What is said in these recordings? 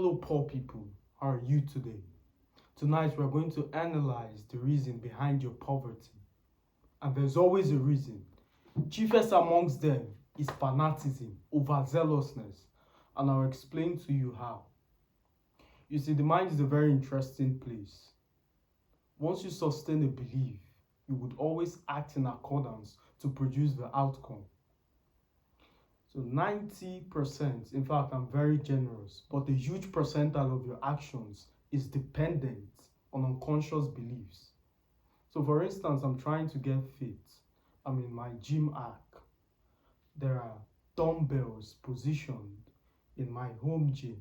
Hello, poor people. How are you today? Tonight, we're going to analyze the reason behind your poverty. And there's always a reason. Chiefest amongst them is fanaticism, overzealousness, and I'll explain to you how. You see, the mind is a very interesting place. Once you sustain a belief, you would always act in accordance to produce the outcome. So 90%, in fact, I'm very generous, but a huge percentile of your actions is dependent on unconscious beliefs. So for instance, I'm trying to get fit. I'm in my gym arc. There are dumbbells positioned in my home gym.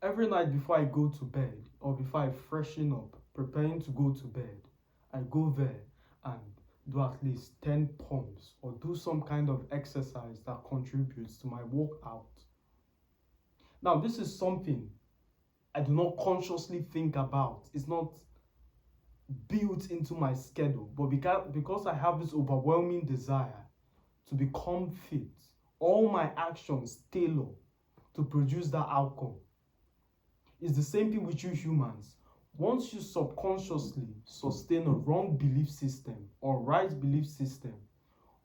Every night before I go to bed or before I freshen up, preparing to go to bed, I go there and do at least 10 pumps or do some kind of exercise that contributes to my workout. Now, this is something I do not consciously think about. It's not built into my schedule, but because I have this overwhelming desire to become fit, all my actions tailor to produce that outcome. It's the same thing with you humans. Once you subconsciously sustain a wrong belief system or right belief system,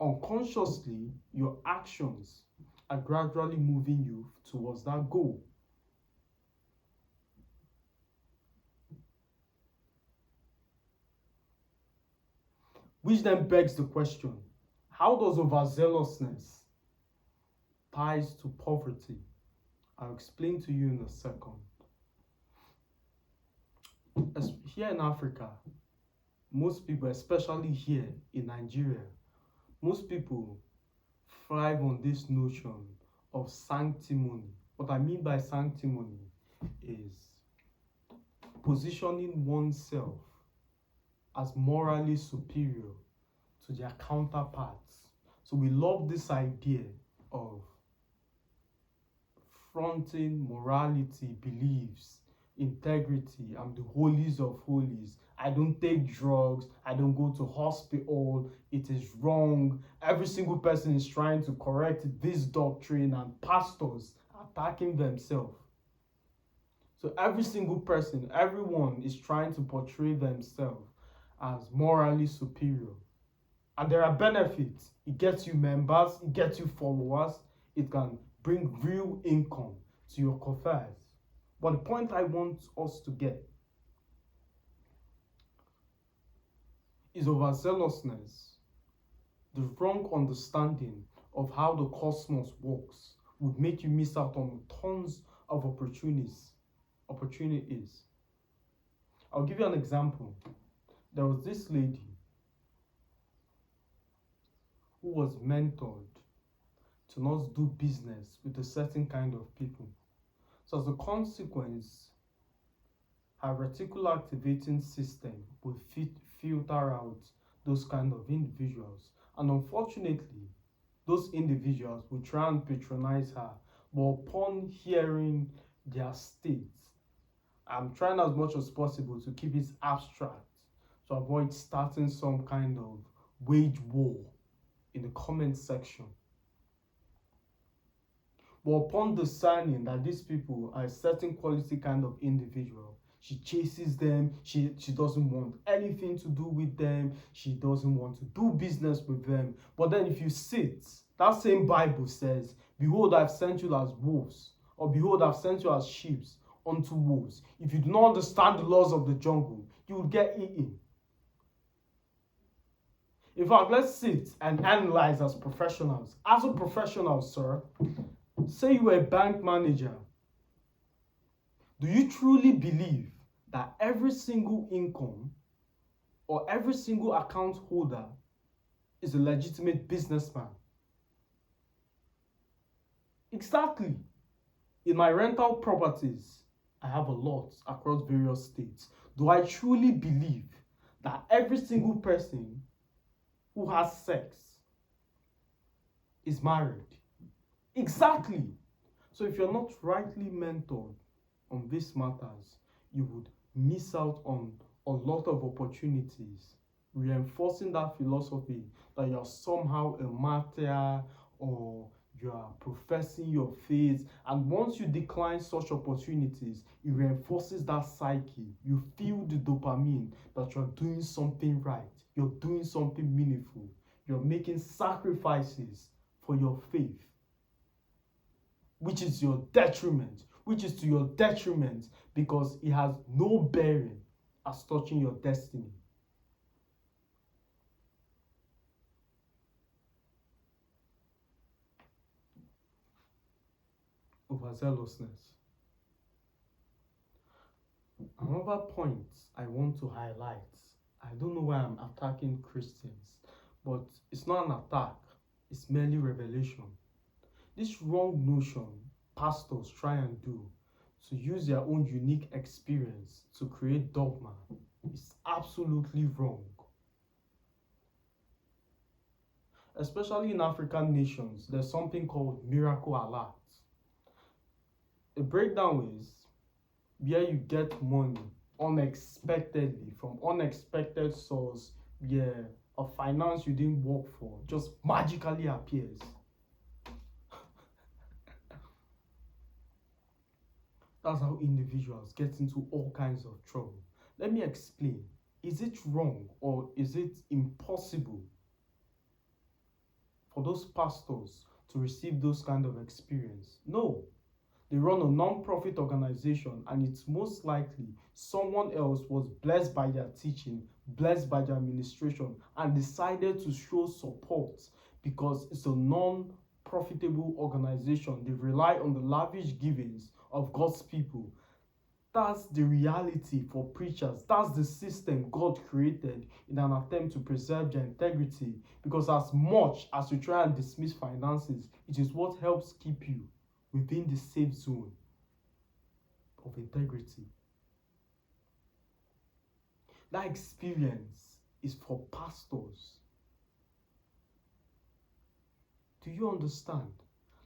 unconsciously your actions are gradually moving you towards that goal. Which then begs the question, how does overzealousness ties to poverty? I'll explain to you in a second. As here in Africa, most people, especially here in Nigeria, most people thrive on this notion of sanctimony. What I mean by sanctimony is positioning oneself as morally superior to their counterparts. So we love this idea of fronting morality, beliefs, integrity. I'm the holies of holies. I don't take drugs. I don't go to hospital. It is wrong. Every single person is trying to correct this doctrine, and pastors attacking themselves. So every single person, everyone is trying to portray themselves as morally superior. And there are benefits. It gets you members, it gets you followers, it can bring real income to your coffers. But the point I want us to get is overzealousness, the wrong understanding of how the cosmos works would make you miss out on tons of opportunities. I'll give you an example. There was this lady who was mentored to not do business with a certain kind of people. So as a consequence, her reticular activating system will filter out those kind of individuals. And unfortunately, those individuals will try and patronize her. But upon hearing their state, I'm trying as much as possible to keep it abstract to avoid starting some kind of wage war in the comment section. But upon discerning that these people are a certain quality kind of individual, she chases them. She doesn't want anything to do with them. She doesn't want to do business with them. But then if you sit, that same Bible says, behold, I've sent you as wolves, or behold, I've sent you as sheep unto wolves. If you do not understand the laws of the jungle, you will get eaten. In fact, let's sit and analyze as professionals. As a professional, sir, say you are a bank manager. Do you truly believe that every single income or every single account holder is a legitimate businessman? Exactly. In my rental properties, I have a lot across various states. Do I truly believe that every single person who has sex is married? Exactly. So if you're not rightly mentored on these matters, you would miss out on a lot of opportunities, reinforcing that philosophy that you're somehow a martyr or you are professing your faith, and once you decline such opportunities, it reinforces that psyche. You feel the dopamine that you're doing something right, you're doing something meaningful, you're making sacrifices for your faith, which is your detriment, which is to your detriment because it has no bearing as touching your destiny. Overzealousness. Another point I want to highlight, I don't know why I'm attacking Christians, but it's not an attack, it's merely revelation. This wrong notion pastors try and do to use their own unique experience to create dogma is absolutely wrong. Especially in African nations, there's something called miracle alert. The breakdown is where you get money unexpectedly from unexpected source, where a finance you didn't work for just magically appears. That's how individuals get into all kinds of trouble. Let me explain. Is it wrong or is it impossible for those pastors to receive those kind of experience? No. They run a non-profit organization, and it's most likely someone else was blessed by their teaching, blessed by their administration, and decided to show support because it's a non-profitable organization. They rely on the lavish givings of God's people. That's the reality for preachers. That's the system God created in an attempt to preserve their integrity. Because as much as you try and dismiss finances, it is what helps keep you within the safe zone of integrity. That experience is for pastors. Do you understand?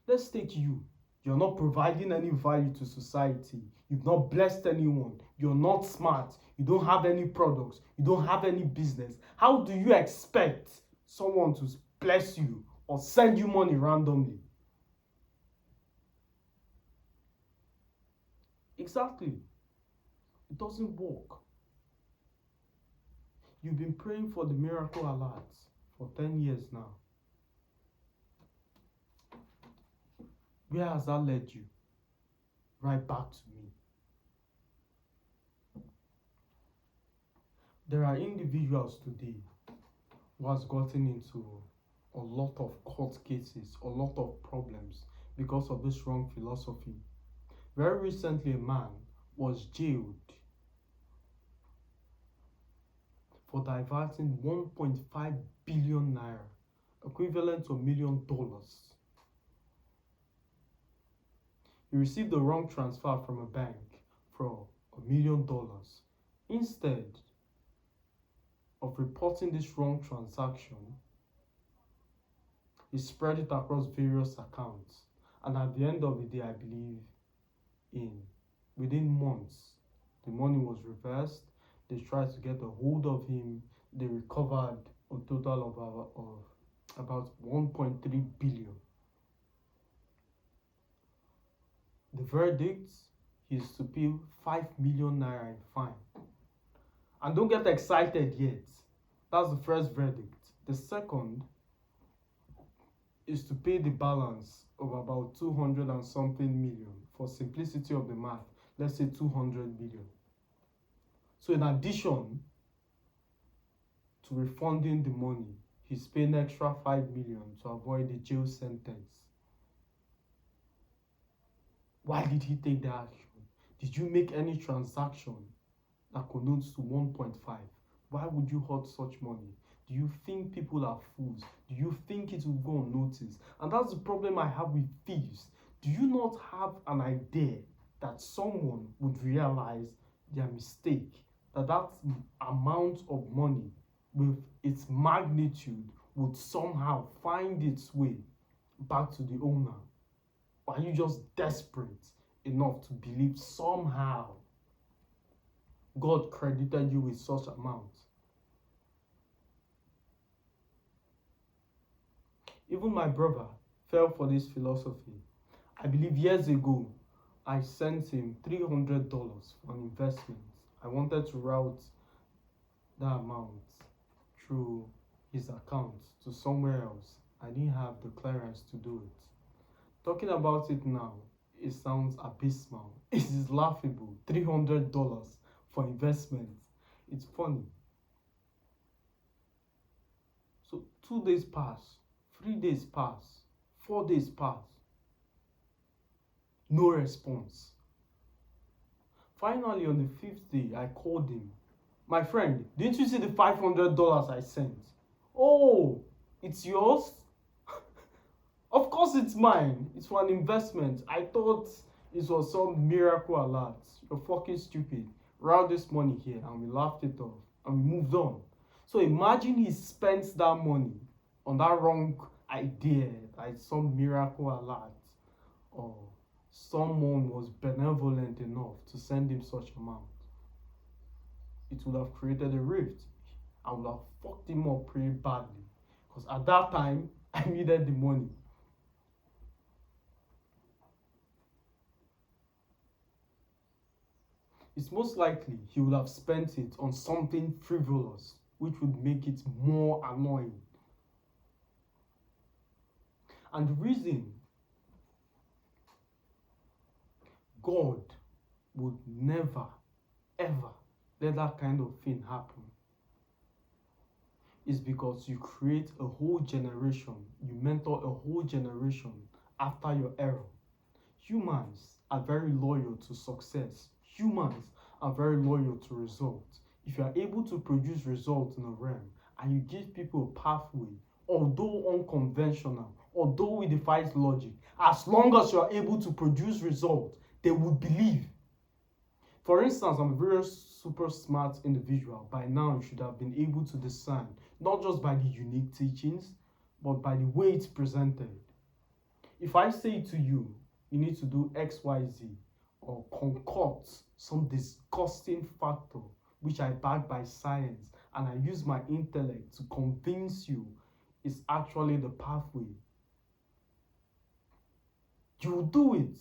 Let's take you. You're not providing any value to society. You've not blessed anyone. You're not smart. You don't have any products. You don't have any business. How do you expect someone to bless you or send you money randomly? Exactly. It doesn't work. You've been praying for the miracle alerts for 10 years now. Where has that led you? Right back to me. There are individuals today who has gotten into a lot of court cases, a lot of problems because of this wrong philosophy. Very recently, a man was jailed for diverting 1.5 billion naira, equivalent to $1 million. He received the wrong transfer from a bank for $1 million. Instead of reporting this wrong transaction, he spread it across various accounts. And at the end of the day, I believe within months, the money was reversed. They tried to get a hold of him. They recovered a total of about 1.3 billion. The verdict is to pay 5 million naira in fine. And don't get excited yet. That's the first verdict. The second is to pay the balance of about 200 and something million. For simplicity of the math, let's say 200 million. So in addition to refunding the money, he's paying extra 5 million to avoid the jail sentence. Why did he take that action? Did you make any transaction that connotes to 1.5? Why would you hoard such money? Do you think people are fools? Do you think it will go unnoticed? And that's the problem I have with thieves. Do you not have an idea that someone would realize their mistake? That amount of money with its magnitude would somehow find its way back to the owner? Or are you just desperate enough to believe somehow God credited you with such amount? Even my brother fell for this philosophy. I believe years ago, I sent him $300 for an investment. I wanted to route that amount through his account to somewhere else. I didn't have the clearance to do it. Talking about it now, it sounds abysmal. It is laughable. $300 for investment. It's funny. So 2 days pass, 3 days pass, 4 days pass. No response. Finally, on the fifth day, I called him. My friend, didn't you see the $500 I sent? Oh, it's yours? Of course it's mine. It's for an investment. I thought it was some miracle alert. You're fucking stupid. Route this money here, and we laughed it off and we moved on. So imagine he spent that money on that wrong idea, like some miracle alert, or someone was benevolent enough to send him such amount. It would have created a rift. I would have fucked him up pretty badly. Because at that time, I needed the money. It's most likely he would have spent it on something frivolous, which would make it more annoying. And the reason God would never, ever let that kind of thing happen is because you create a whole generation, you mentor a whole generation after your error. Humans are very loyal to success. Humans are very loyal to results. If you are able to produce results in a realm and you give people a pathway, although unconventional, although it defies logic, as long as you are able to produce results, they would believe. For instance, I'm a very super smart individual. By now, you should have been able to discern, not just by the unique teachings, but by the way it's presented. If I say to you, you need to do X, Y, Z, or concoct some disgusting factor which I back by science, and I use my intellect to convince you it's actually the pathway, you will do it.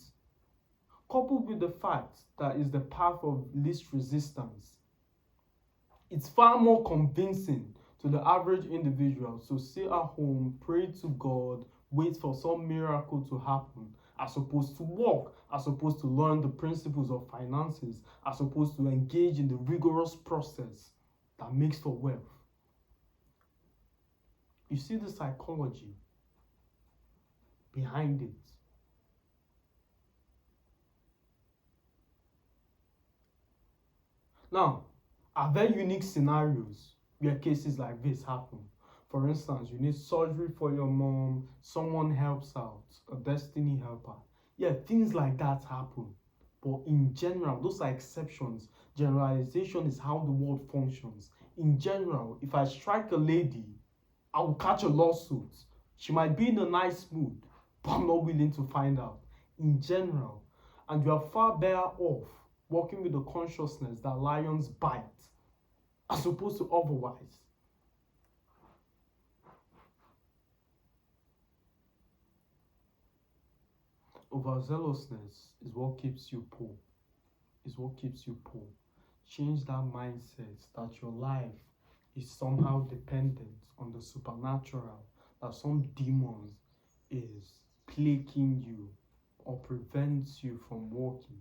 Coupled with the fact that it's the path of least resistance, it's far more convincing to the average individual to sit at home, pray to God, wait for some miracle to happen, as opposed to work, as opposed to learn the principles of finances, as opposed to engage in the rigorous process that makes for wealth. You see the psychology behind it. Now, are there unique scenarios where cases like this happen? For instance, you need surgery for your mom, someone helps out, a destiny helper. Yeah, things like that happen. But in general, those are exceptions. Generalization is how the world functions. In general, if I strike a lady, I will catch a lawsuit. She might be in a nice mood, but I'm not willing to find out. In general, and you are far better off working with the consciousness that lions bite as opposed to otherwise. Overzealousness is what keeps you poor. Is what keeps you poor. Change that mindset that your life is somehow dependent on the supernatural, that some demons is plaguing you or prevents you from walking.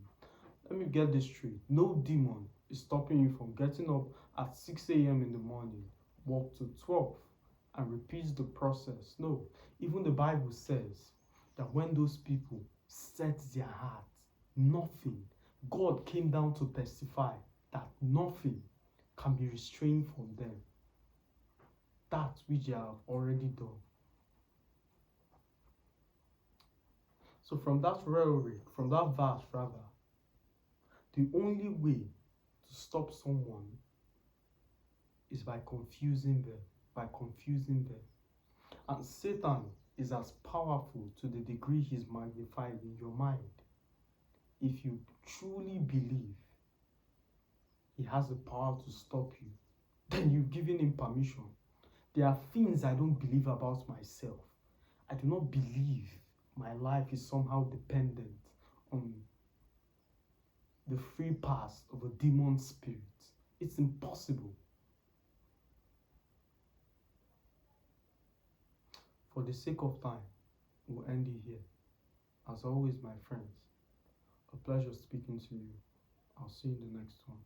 Let me get this straight. No demon is stopping you from getting up at 6 a.m. in the morning, walk to 12, and repeat the process. No, even the Bible says that when those people set their heart, nothing, God came down to testify that nothing can be restrained from them. That which they have already done. So from that rhetoric, from that verse rather, the only way to stop someone is by confusing them, And Satan is as powerful to the degree he's magnified in your mind. If you truly believe he has the power to stop you, then you've given him permission. There are things I don't believe about myself. I do not believe my life is somehow dependent on the free pass of a demon spirit. It's impossible. For the sake of time, we'll end it here. As always, my friends, a pleasure speaking to you. I'll see you in the next one.